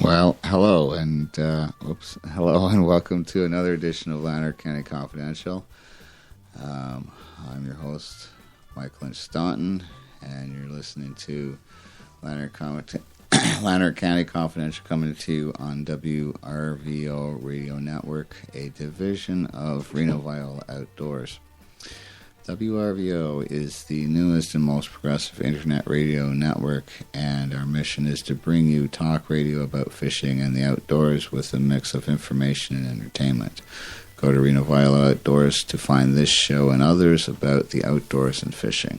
Well, hello and welcome to another edition of Lanark County Confidential. I'm your host, Mike Lynch Staunton, and you're listening to Lanark County Confidential, coming to you on WRVO Radio Network, a division of Reno Viola Outdoors. WRVO is the newest and most progressive internet radio network, and our mission is to bring you talk radio about fishing and the outdoors with a mix of information and entertainment. Go to Reno Viola Outdoors to find this show and others about the outdoors and fishing.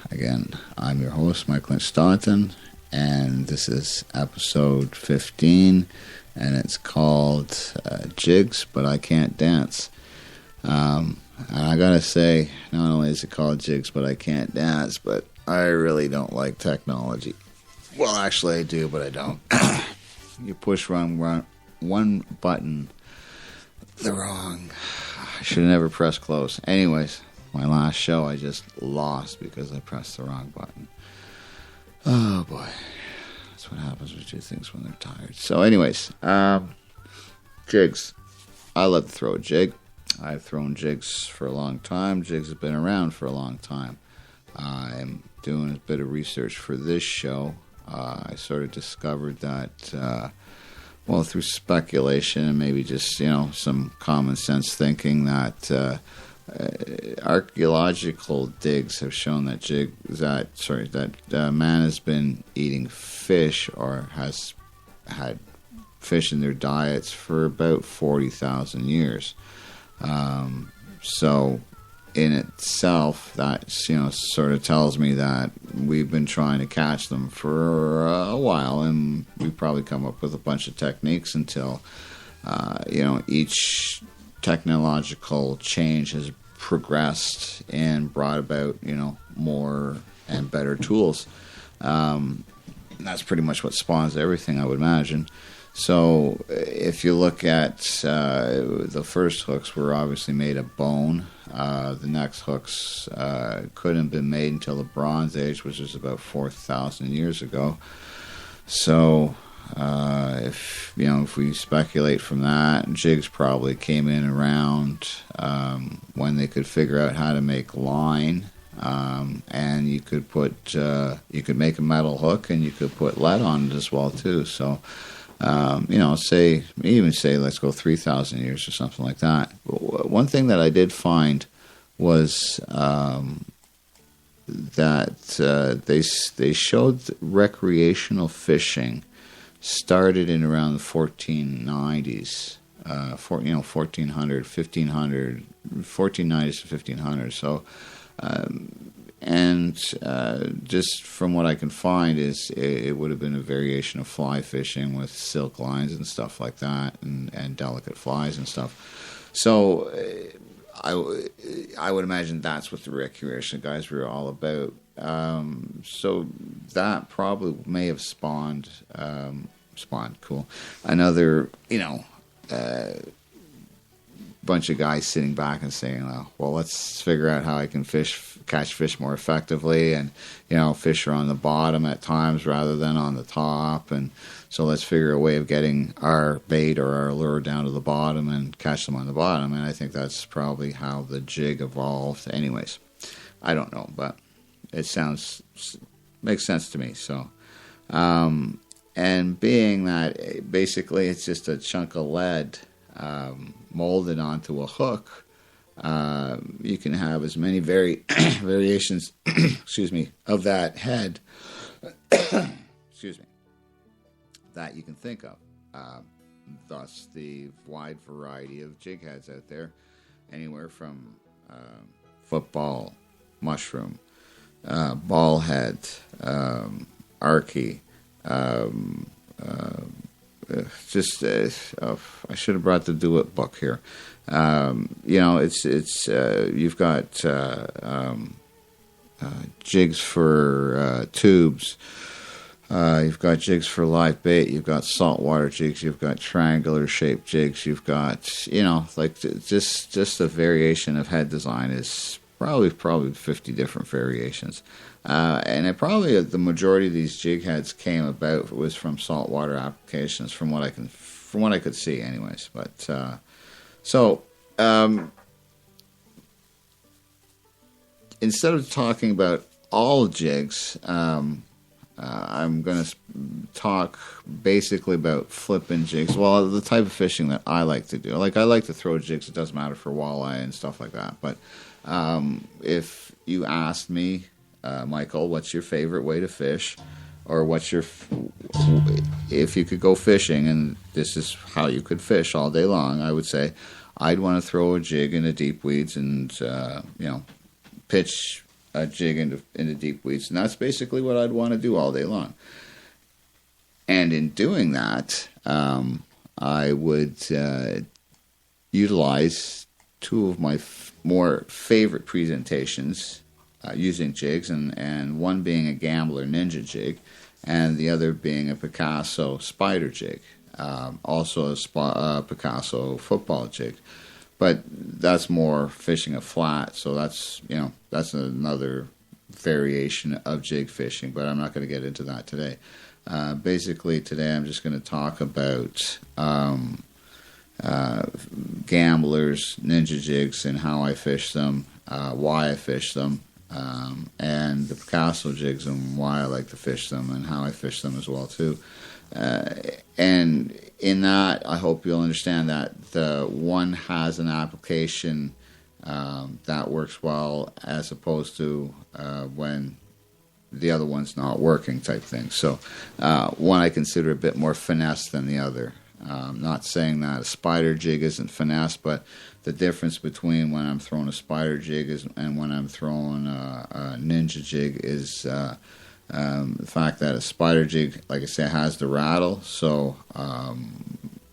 Again, I'm your host, Mike Lynch Staunton, and this is episode 15, and it's called Jigs, But I Can't Dance. And I gotta say, not only is it called Jigs, But I Can't Dance, but I really don't like technology. Well, actually I do, but I don't. You push one button I should have never pressed close. Anyways, my last show I just lost because I pressed the wrong button. Oh boy. That's what happens with two things when they're tired. So anyways, jigs. I love to throw a jig. I've thrown jigs for a long time. Jigs have been around for a long time. I'm doing a bit of research for this show. I sort of discovered that, through speculation and maybe just, some common sense thinking, that archaeological digs have shown that man has been eating fish or has had fish in their diets for about 40,000 years. So in itself, that, sort of tells me that we've been trying to catch them for a while, and we've probably come up with a bunch of techniques until, each technological change has progressed and brought about, more and better tools. And that's pretty much what spawns everything, I would imagine. So if you look at the first hooks were obviously made of bone. The next hooks couldn't have been made until the Bronze Age, which is about 4,000 years ago. So if we speculate from that, jigs probably came in around when they could figure out how to make line. And you could make a metal hook, and you could put lead on it as well too. So let's go 3,000 years or something like that. One thing that I did find was that they showed recreational fishing started in around the 1490s, 1400, 1500, 1490s to 1500. So, just from what I can find, is it would have been a variation of fly fishing with silk lines and stuff like that, and delicate flies and stuff. So I would imagine that's what the recreation guys were all about. So that probably may have spawned another bunch of guys sitting back and saying, well, let's figure out how I can catch fish more effectively, and fish are on the bottom at times rather than on the top, and so let's figure a way of getting our bait or our lure down to the bottom and catch them on the bottom. And I think that's probably how the jig evolved. Anyways, I don't know, but it makes sense to me. So and being that basically it's just a chunk of lead molded onto a hook, you can have as many variations of that head that you can think of. Thus the wide variety of jig heads out there, anywhere from football, mushroom, ball head, archy, I should have brought the Do It book here. You've got jigs for tubes. You've got jigs for live bait. You've got saltwater jigs. You've got triangular shaped jigs. You've got, just a variation of head design is probably 50 different variations. And the majority of these jig heads came about was from saltwater applications, from what I could see, anyways. But instead of talking about all jigs, I'm going to talk basically about flipping jigs. Well, the type of fishing that I like to do. Like, I like to throw jigs. It doesn't matter for walleye and stuff like that. But if you asked me, Michael, what's your favorite way to fish? Or if you could go fishing and this is how you could fish all day long, I would say I'd want to throw a jig into deep weeds and, pitch a jig into deep weeds, and that's basically what I'd want to do all day long. And in doing that, I would utilize two of my more favorite presentations using jigs, and one being a Gambler Ninja jig, and the other being a Picasso Spider jig, also a Picasso football jig. But that's more fishing a flat, so that's another variation of jig fishing, but I'm not going to get into that today. Basically, today I'm just going to talk about Gamblers, Ninja jigs, and how I fish them, why I fish them, and the Picasso jigs and why I like to fish them, and how I fish them as well too. And in that, I hope you'll understand that the one has an application that works well, as opposed to when the other one's not working, type thing. So one I consider a bit more finesse than the other. Not saying that a spider jig isn't finesse, but the difference between when I'm throwing a spider jig and when I'm throwing a ninja jig is the fact that a spider jig, like I say, has the rattle. So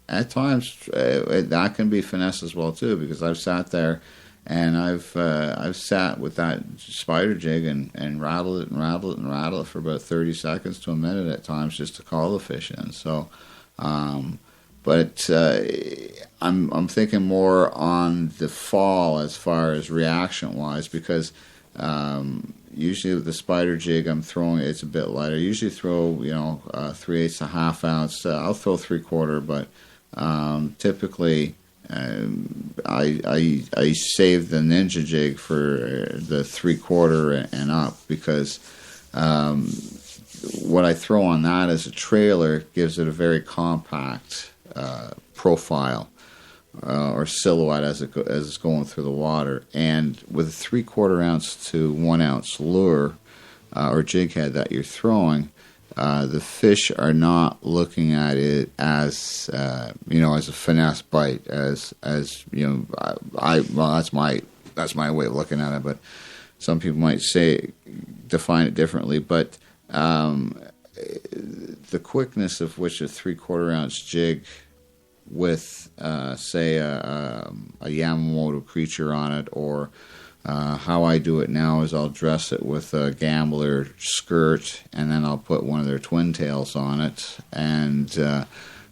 at times that can be finesse as well too, because I've sat there and I've sat with that spider jig and rattled it for about 30 seconds to a minute at times just to call the fish in. So, but I'm thinking more on the fall as far as reaction wise, because usually with the spider jig I'm throwing, it's a bit lighter. I usually throw 3/8 to half ounce. I'll throw 3/4, but typically I save the Ninja jig for the 3/4 and up, because what I throw on that as a trailer gives it a very compact profile or silhouette as it's going through the water. And with a 3/4 ounce to 1 ounce lure or jig head that you're throwing, the fish are not looking at it as as a finesse bite, as that's my way of looking at it, but some people might define it differently. But the quickness of which a 3/4 ounce jig with say a Yamamoto creature on it, or how I do it now is I'll dress it with a Gambler skirt, and then I'll put one of their twin tails on it, and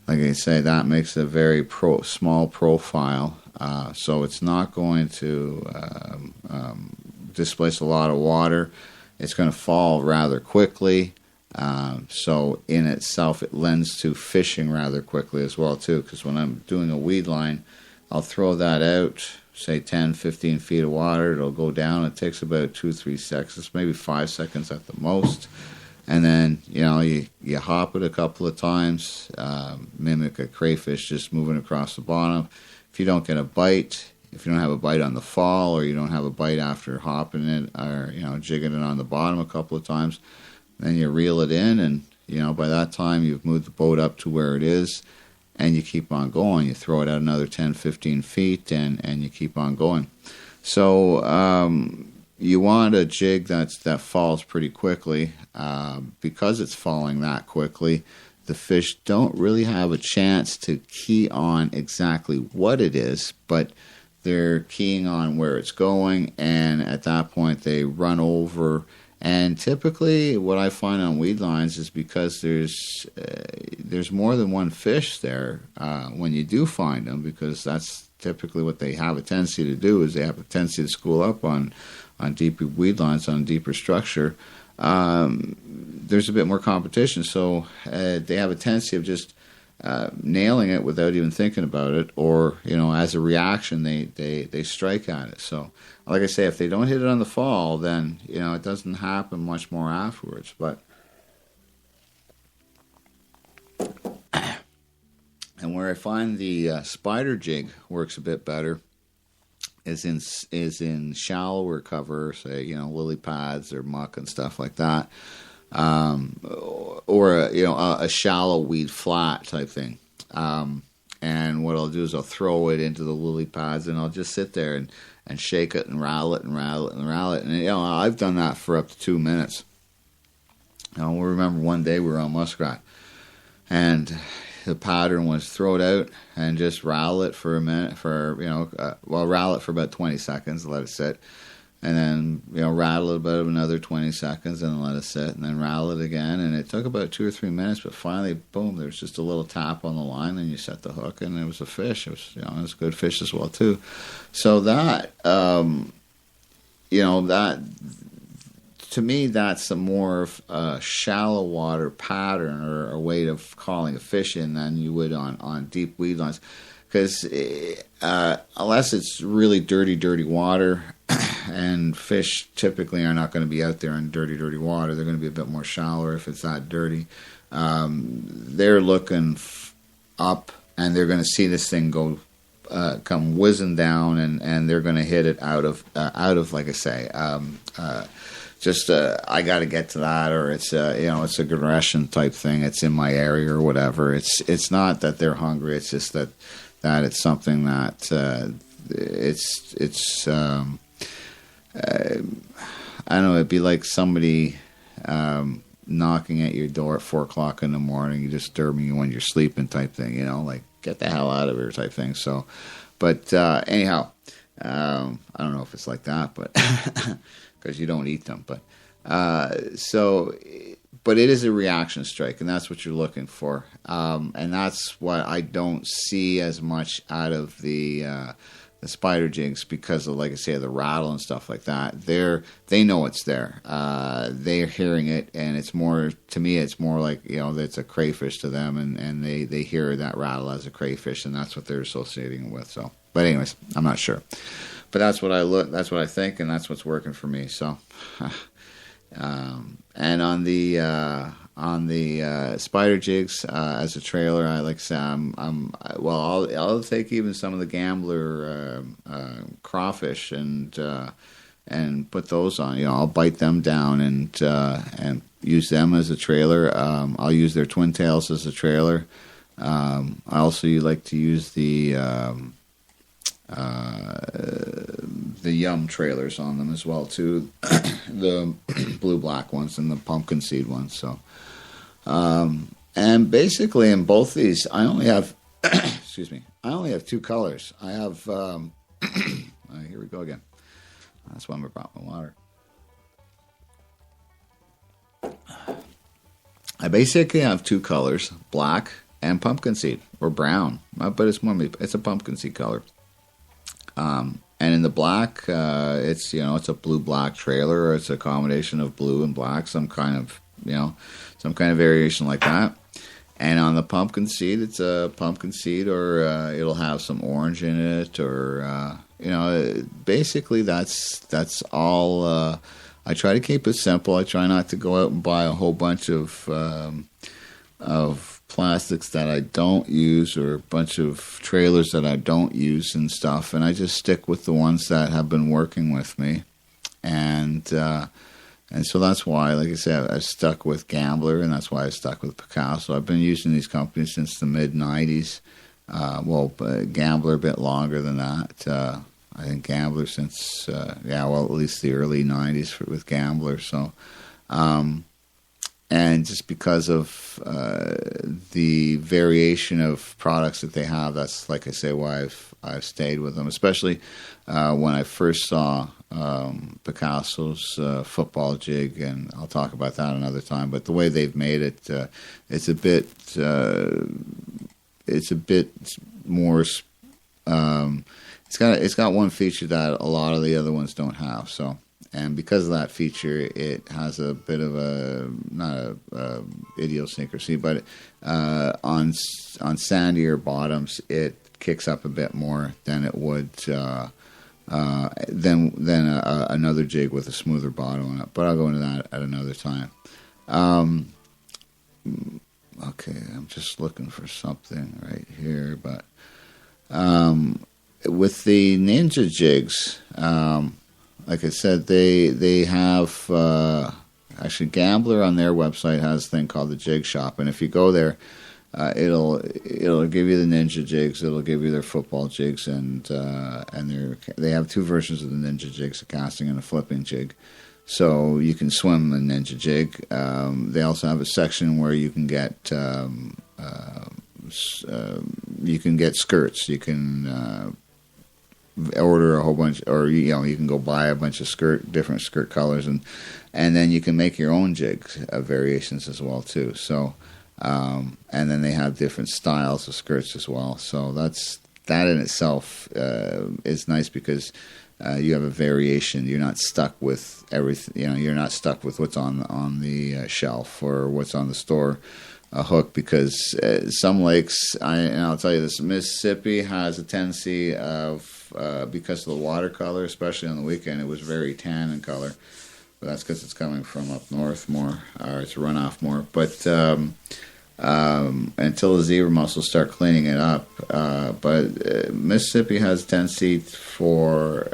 like I say, that makes a very small profile, so it's not going to displace a lot of water. It's going to fall rather quickly. So in itself, it lends to fishing rather quickly as well too, because when I'm doing a weed line, I'll throw that out, say 10, 15 feet of water. It'll go down. It takes about 2-3 seconds, maybe 5 seconds at the most. And then, you hop it a couple of times, mimic a crayfish just moving across the bottom. If you don't get a bite, if you don't have a bite on the fall, or you don't have a bite after hopping it, or, jigging it on the bottom a couple of times, then you reel it in, and, by that time you've moved the boat up to where it is, and you keep on going. You throw it out another 10, 15 feet, and you keep on going. So you want a jig that falls pretty quickly. Because it's falling that quickly, the fish don't really have a chance to key on exactly what it is, but they're keying on where it's going, and at that point they run over. And typically what I find on weed lines is because there's more than one fish there when you do find them, because that's typically what they have a tendency to do, is they have a tendency to school up on deeper weed lines, on deeper structure, there's a bit more competition. So they have a tendency of just nailing it without even thinking about it, or as a reaction, they strike at it. So, like I say, if they don't hit it on the fall, then it doesn't happen much more afterwards. But and where I find the spider jig works a bit better is in shallower cover, say lily pads or muck and stuff like that, or a shallow weed flat type thing. And what I'll do is I'll throw it into the lily pads, and I'll just sit there and shake it and rattle it and rattle it and rattle it. And I've done that for up to 2 minutes. We'll remember one day we were on muskrat, and the pattern was throw it out and just rattle it for a minute, rattle it for about 20 seconds, let it sit, and then rattle it about another 20 seconds and let it sit, and then rattle it again. And it took about 2 or 3 minutes, but finally, boom, there's just a little tap on the line, and you set the hook, and it was a fish. It was it was a good fish as well too. So that that, to me, that's a more of a shallow water pattern, or a way of calling a fish in, than you would on deep weed lines. Because unless it's really dirty water, and fish typically are not going to be out there in dirty water, they're going to be a bit more shallower if it's that dirty. They're looking up, and they're going to see this thing come whizzing down, and they're going to hit it out of like I say, I got to get to that, or it's it's a aggression type thing. It's in my area or whatever. It's not that they're hungry. It's just that it's something that it's I don't know. It'd be like somebody knocking at your door at 4:00 in the morning, you disturbing you when you're sleeping type thing. Like get the hell out of here type thing. So, but anyhow, I don't know if it's like that, but. Because you don't eat them, but but it is a reaction strike, and that's what you're looking for, and that's what I don't see as much out of the spider jigs, because of, like I say, the rattle and stuff like that. They know it's there. They're hearing it, and it's more, to me, it's more like it's a crayfish to them, and they hear that rattle as a crayfish, and that's what they're associating it with. So, but anyways, I'm not sure. But that's what I think, and that's what's working for me. So, and on the spider jigs as a trailer, I like to say I'll take even some of the gambler crawfish and put those on. I'll bite them down and use them as a trailer. I'll use their twin tails as a trailer. I also like to use the yum trailers on them as well too, the blue black ones and the pumpkin seed ones. So and basically in both these I only have excuse me, I only have 2 colors. I have here we go again. That's why I brought my water. I basically have 2 colors, black and pumpkin seed, or brown, but it's a pumpkin seed color. And in the black, it's a blue-black trailer, or it's a combination of blue and black, some kind of variation like that. And on the pumpkin seed, it's a pumpkin seed, or it'll have some orange in it, or basically that's all. I try to keep it simple. I try not to go out and buy a whole bunch of plastics that I don't use, or a bunch of trailers that I don't use and stuff, and I just stick with the ones that have been working with me, and so that's why, like I said, I stuck with Gambler, and that's why I stuck with Picasso. I've been using these companies since the mid-90s. Gambler a bit longer than that. I think Gambler since at least the early 90s with Gambler. So and just because of the variation of products that they have, that's, like I say, why I've stayed with them. Especially when I first saw Picasso's football jig, and I'll talk about that another time. But the way they've made it, it's a bit more. It's got one feature that a lot of the other ones don't have. So. And because of that feature, it has a bit of a, not a idiosyncrasy, but on sandier bottoms, it kicks up a bit more than it would than another jig with a smoother bottom on it. But I'll go into that at another time. Okay, I'm just looking for something right here, but with the Ninja jigs, like I said, they have actually Gambler on their website has a thing called the Jig Shop, and if you go there, it'll give you the Ninja jigs, it'll give you their football jigs, and they have two versions of the Ninja jigs, a casting and a flipping jig. So you can swim a Ninja jig. They also have a section where you can get skirts. You can order a whole bunch, or you can go buy a bunch of different skirt colors, and then you can make your own jigs variations as well too. So and then they have different styles of skirts as well. So that in itself is nice because you have a variation. You're not stuck with everything. You're not stuck with what's on the shelf or what's on the store hook, because some lakes, and I'll tell you this, Mississippi has a tendency of, because of the watercolor, especially on the weekend, it was very tan in color. But that's because it's coming from up north more, or it's runoff more. But until the zebra mussels start cleaning it up. But Mississippi has a tendency for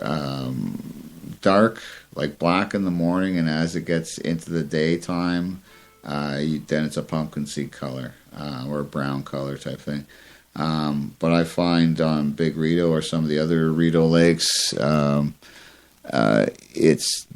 dark, like black in the morning, and as it gets into the daytime, then it's a pumpkin seed color or a brown color type thing. But I find on Big Rito or some of the other Rito lakes, it's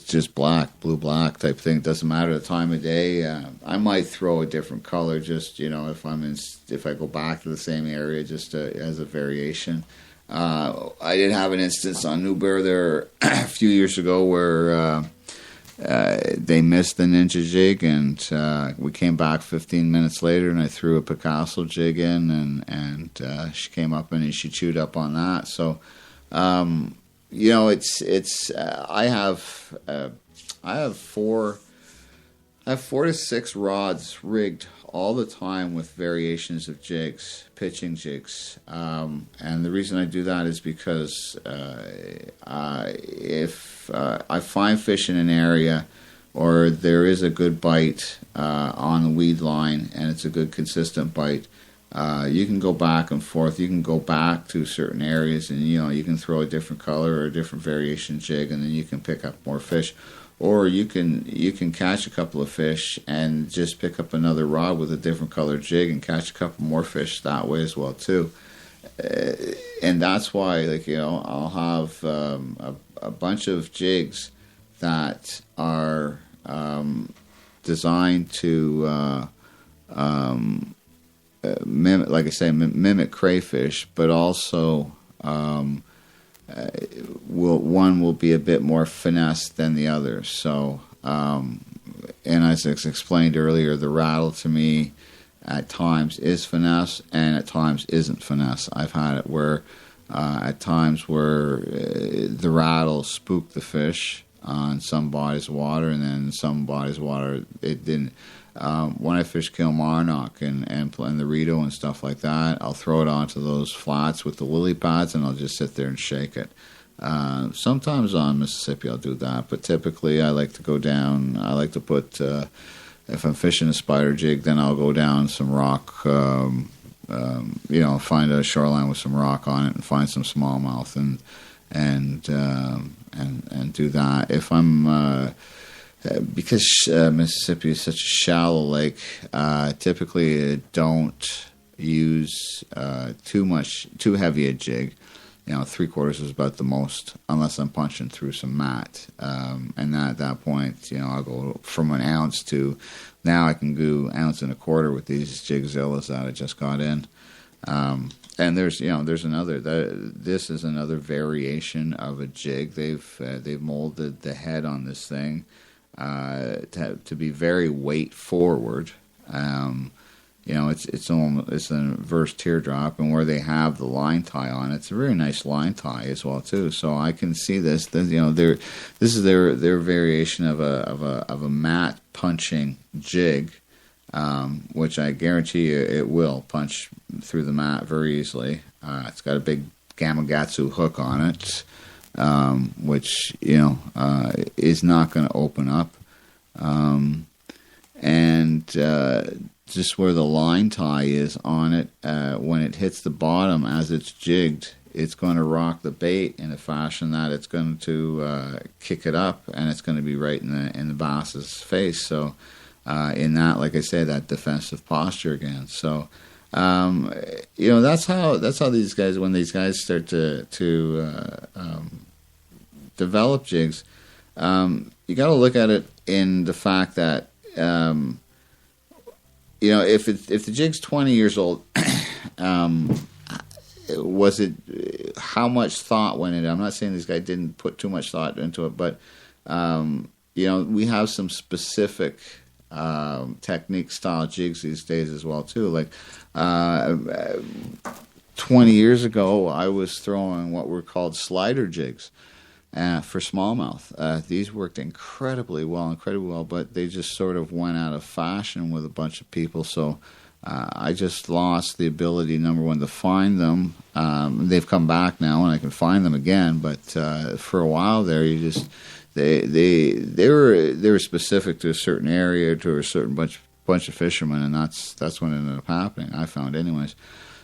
just black, blue-black type thing. It doesn't matter the time of day. I might throw a different color, just if I go back to the same area, just as a variation. I did have an instance on New Bear there a few years ago where they missed the Ninja jig, and we came back 15 minutes later, and I threw a Picasso jig in, and she came up and she chewed up on that. So. It's I have 4 to 6 rods rigged all the time with variations of jigs, pitching jigs, and the reason I do that is because if I find fish in an area, or there is a good bite on the weed line, and it's a good consistent bite, you can go back and forth. You can go back to certain areas, and you can throw a different color or a different variation jig, and then you can pick up more fish. Or you can catch a couple of fish and just pick up another rod with a different color jig and catch a couple more fish that way as well too. And that's why, I'll have a bunch of jigs that are designed to mimic, like I say, mimic crayfish, but also one will be a bit more finesse than the other. So, and as I explained earlier, the rattle to me at times is finesse and at times isn't finesse. I've had it where at times where the rattle spooked the fish on some bodies of water, and then some bodies of water it didn't. When I fish Kilmarnock and the Rito and stuff like that, I'll throw it onto those flats with the lily pads, and I'll just sit there and shake it. Sometimes on Mississippi I'll do that, but typically I like to go down. I like to put, if I'm fishing a spider jig, then I'll go down some rock, find a shoreline with some rock on it and find some smallmouth and do that. If I'm because Mississippi is such a shallow lake, typically I don't use too heavy a jig. 3/4 is about the most, unless I'm punching through some mat. And at that point, I'll go from an ounce to, now I can do 1.25 ounces with these Jigzillas that I just got in. And there's another. This is another variation of a jig. They've molded the head on this thing to be very weight forward, it's an inverse teardrop, and where they have the line tie on it, it's a very nice line tie as well too. So I can see this. This is their variation of a mat punching jig, which I guarantee you it will punch through the mat very easily. It's got a big Gamakatsu hook on it, which is not going to open up, and just where the line tie is on it, when it hits the bottom as it's jigged, it's going to rock the bait in a fashion that it's going to kick it up, and it's going to be right in the bass's face. So in that, like I say, that defensive posture again. So that's how these guys, when these guys start to develop jigs, you got to look at it in the fact that if the jig's 20 years old, was it how much thought went into it? I'm not saying this guy didn't put too much thought into it, but we have some specific technique style jigs these days as well too. Like 20 years ago, I was throwing what were called slider jigs for smallmouth. These worked incredibly well, but they just sort of went out of fashion with a bunch of people. So I just lost the ability, number one, to find them. They've come back now, and I can find them again. But for a while there, they were specific to a certain area, to a certain bunch of fishermen, and that's what ended up happening. I found, anyways.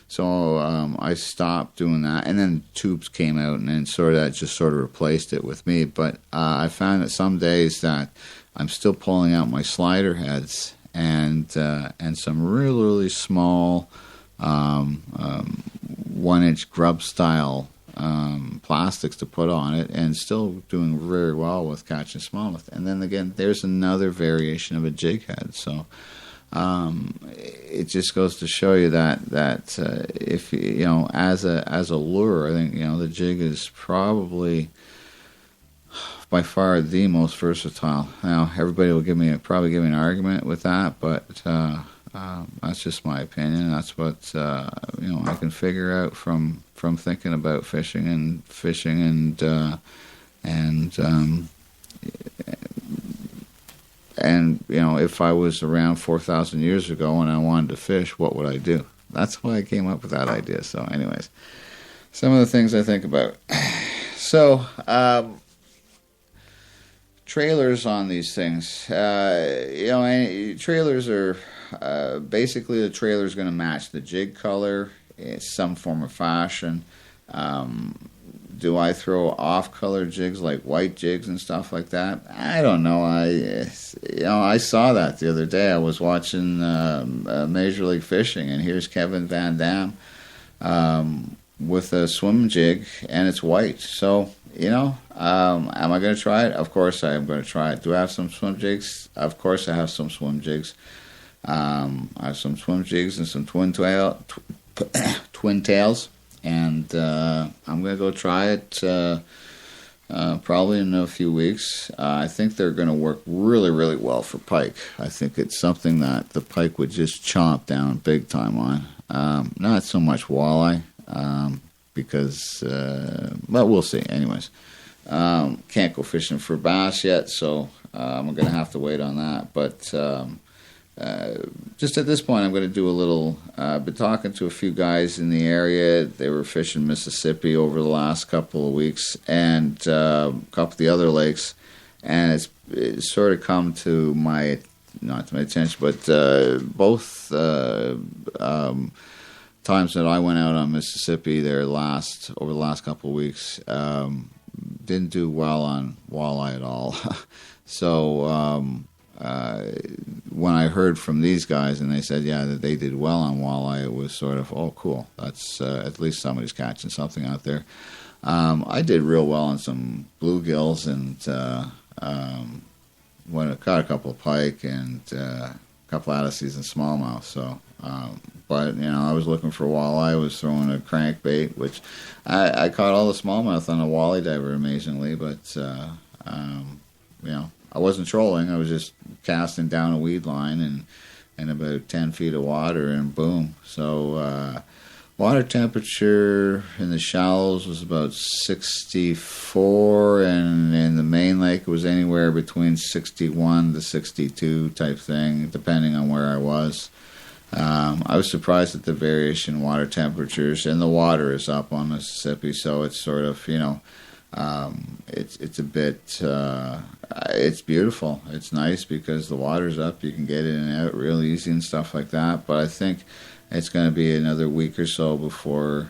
So I stopped doing that, and then tubes came out, and then sort of replaced it with me. But I found that some days that I'm still pulling out my slider heads and some really, really small 1-inch grub style plastics to put on it, and still doing very well with catching smallmouth. And then again, there's another variation of a jig head. So it just goes to show you that if as a lure, I think the jig is probably by far the most versatile. Now everybody will probably give me an argument with that, but that's just my opinion. That's what I can figure out from thinking about fishing and if I was around 4,000 years ago and I wanted to fish, what would I do? That's why I came up with that idea. So anyways, some of the things I think about. So trailers on these things. Trailers are basically, the trailer is going to match the jig color in some form or fashion. Do I throw off-color jigs like white jigs and stuff like that? I don't know. I saw that the other day. I was watching Major League Fishing, and here's Kevin Van Dam with a swim jig, and it's white. So, am I going to try it? Of course I am going to try it. Do I have some swim jigs? Of course I have some swim jigs. I have some swim jigs and some twin tails. And I'm going to go try it probably in a few weeks. I think they're going to work really, really well for pike. I think it's something that the pike would just chomp down big time on. Not so much walleye, because, but we'll see. Anyways, can't go fishing for bass yet, so I'm going to have to wait on that. But just at this point, I'm going to do a little. I've been talking to a few guys in the area. They were fishing Mississippi over the last couple of weeks, and a couple of the other lakes, and it's sort of come to not to my attention, but both times that I went out on Mississippi over the last couple of weeks, didn't do well on walleye at all. So when I heard from these guys and they said, that they did well on walleye, it was sort of, oh, cool. That's at least somebody's catching something out there. I did real well on some bluegills and when I caught a couple of pike and a couple of out-of-season smallmouth. So, but I was looking for walleye. I was throwing a crankbait, which I caught all the smallmouth on a walleye diver amazingly, but I wasn't trolling. I was just casting down a weed line and and about 10 feet of water, and boom. So water temperature in the shallows was about 64, and in the main lake it was anywhere between 61 to 62 type thing, depending on where I was. I was surprised at the variation in water temperatures, and the water is up on Mississippi, so it's sort of, it's a bit, it's beautiful. It's nice because the water's up. You can get in and out real easy and stuff like that. But I think it's going to be another week or so before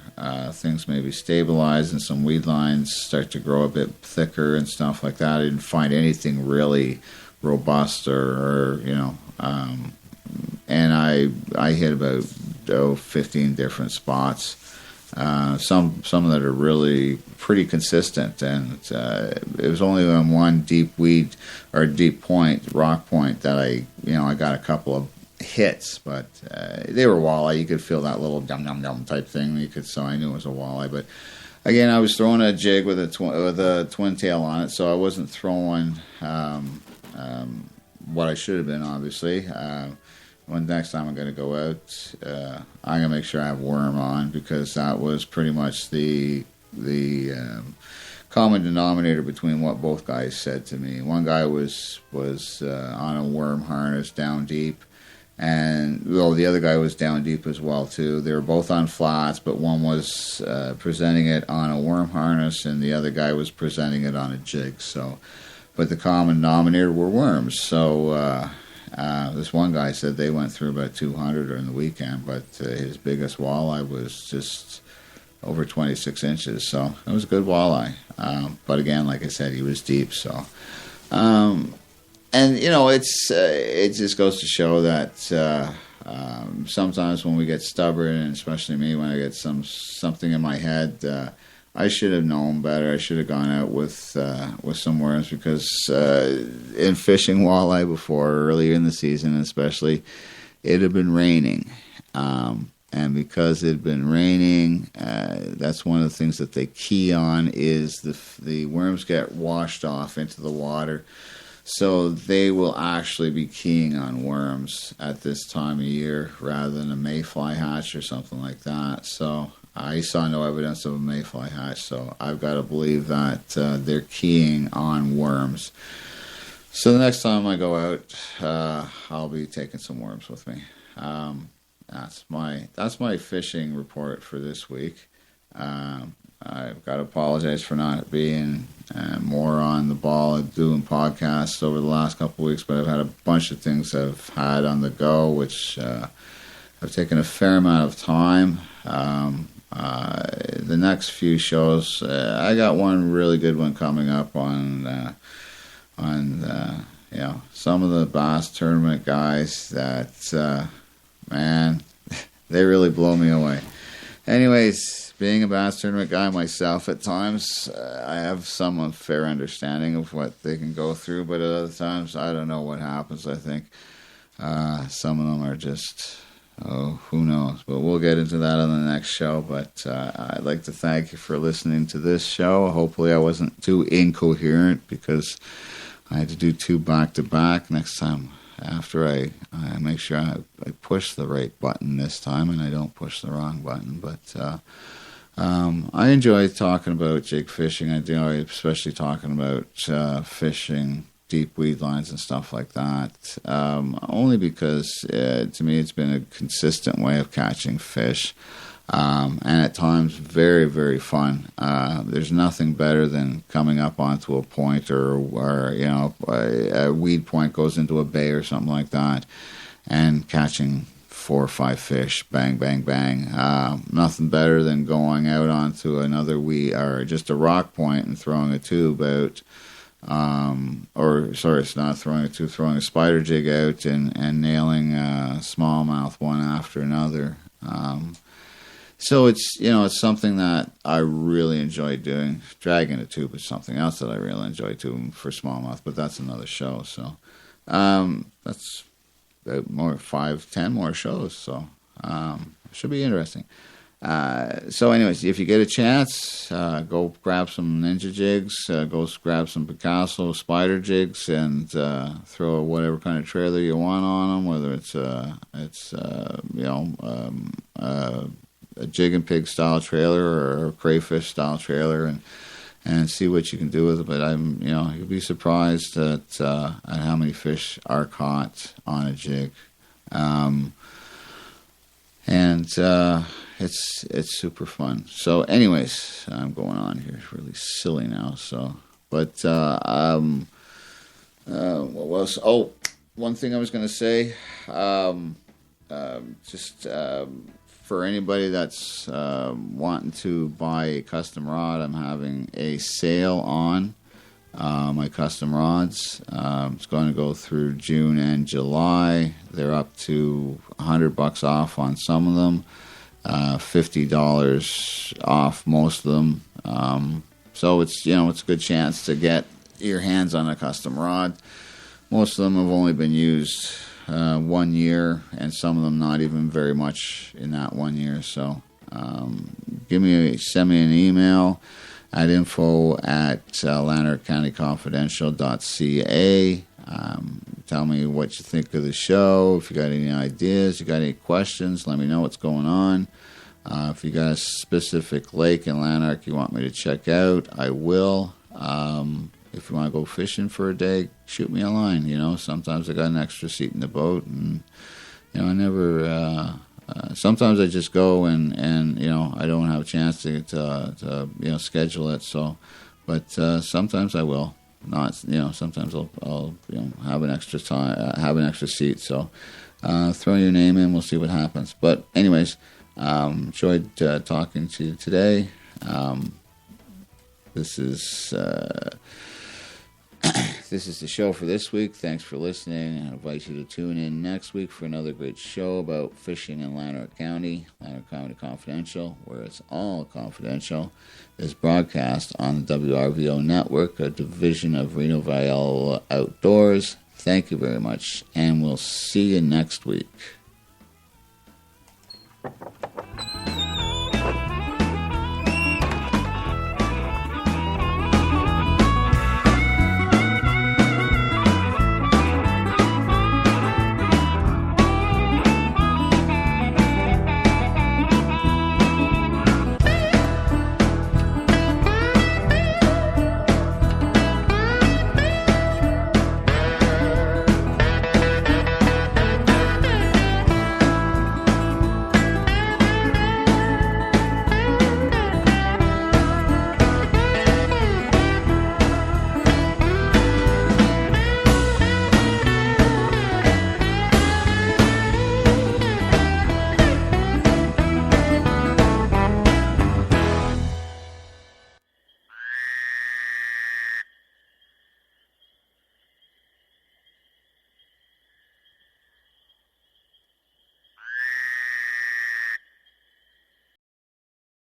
things maybe stabilize and some weed lines start to grow a bit thicker and stuff like that. I didn't find anything really robust or and I hit about 15 different spots. Some that are really pretty consistent, and it was only on one deep rock point that I got a couple of hits, but they were walleye. You could feel that little dum dum dum type thing. So I knew it was a walleye. But again, I was throwing a jig with a twin tail on it, so I wasn't throwing what I should have been, obviously. When next time I'm going to go out, I'm going to make sure I have worm on, because that was pretty much the common denominator between what both guys said to me. One guy was on a worm harness down deep, and the other guy was down deep as well too. They were both on flats, but one was presenting it on a worm harness, and the other guy was presenting it on a jig. So, but the common denominator were worms. So. This one guy said they went through about 200 during the weekend, but his biggest walleye was just over 26 inches, so it was a good walleye. But again, like I said, he was deep. So, and it just goes to show that sometimes when we get stubborn, and especially me, when I get something in my head, I should have known better. I should have gone out with some worms, because in fishing walleye before, earlier in the season especially, it had been raining. And because it had been raining, that's one of the things that they key on, is the worms get washed off into the water. So they will actually be keying on worms at this time of year rather than a mayfly hatch or something like that. So I saw no evidence of a mayfly hatch, so I've got to believe that they're keying on worms. So the next time I go out, I'll be taking some worms with me. That's my fishing report for this week. I've got to apologize for not being more on the ball of doing podcasts over the last couple of weeks, but I've had a bunch of things I've had on the go, which have taken a fair amount of time. The next few shows, I got one really good one coming up on some of the bass tournament guys that man, they really blow me away. Anyways, being a bass tournament guy myself, at times I have some unfair understanding of what they can go through, but at other times I don't know what happens. I think some of them are just, who knows? But we'll get into that on the next show. But I'd like to thank you for listening to this show. Hopefully I wasn't too incoherent, because I had to do 2 back-to-back. Next time, after I make sure I push the right button this time and I don't push the wrong button. But I enjoy talking about jig fishing. I enjoy especially talking about fishing deep weed lines and stuff like that, only because to me it's been a consistent way of catching fish, and at times very, very fun. There's nothing better than coming up onto a point or a weed point goes into a bay or something like that, and catching 4 or 5 fish, bang, bang, bang. Nothing better than going out onto another weed or just a rock point and throwing a tube out. It's not throwing a tube, throwing a spider jig out and nailing smallmouth one after another. So it's something that I really enjoy doing. Dragging a tube is something else that I really enjoy doing for smallmouth, but that's another show. So that's about 5-10 more shows. So should be interesting. So anyways, if you get a chance, go grab some Ninja jigs, go grab some Picasso spider jigs, and throw whatever kind of trailer you want on them, whether it's a jig and pig style trailer or a crayfish style trailer, and see what you can do with it. But you'll be surprised at how many fish are caught on a jig. It's super fun. So anyways, I'm going on here. It's really silly now. So, but what was? Oh, one thing I was going to say. For anybody that's wanting to buy a custom rod, I'm having a sale on my custom rods. It's going to go through June and July. They're up to $100 off on some of them, $50 off most of them. So it's a good chance to get your hands on a custom rod. Most of them have only been used 1 year, and some of them not even very much in that 1 year. So send me an email at info@lanarkcountyconfidential.ca. Tell me what you think of the show. If you got any ideas, you got any questions, let me know what's going on. If you got a specific lake in Lanark you want me to check out, I will. If you want to go fishing for a day, shoot me a line. Sometimes I got an extra seat in the boat, and I never. Sometimes I just go and I don't have a chance to schedule it. So, but sometimes I will. Not sometimes I'll have an extra time, have an extra seat. So throw your name in. We'll see what happens. But anyways, enjoyed talking to you today. This is the show for this week. Thanks for listening. I invite you to tune in next week for another great show about fishing in Lanark County, Lanark County Confidential, where it's all confidential, is broadcast on the WRVO Network, a division of Reno Valley Outdoors. Thank you very much, and we'll see you next week.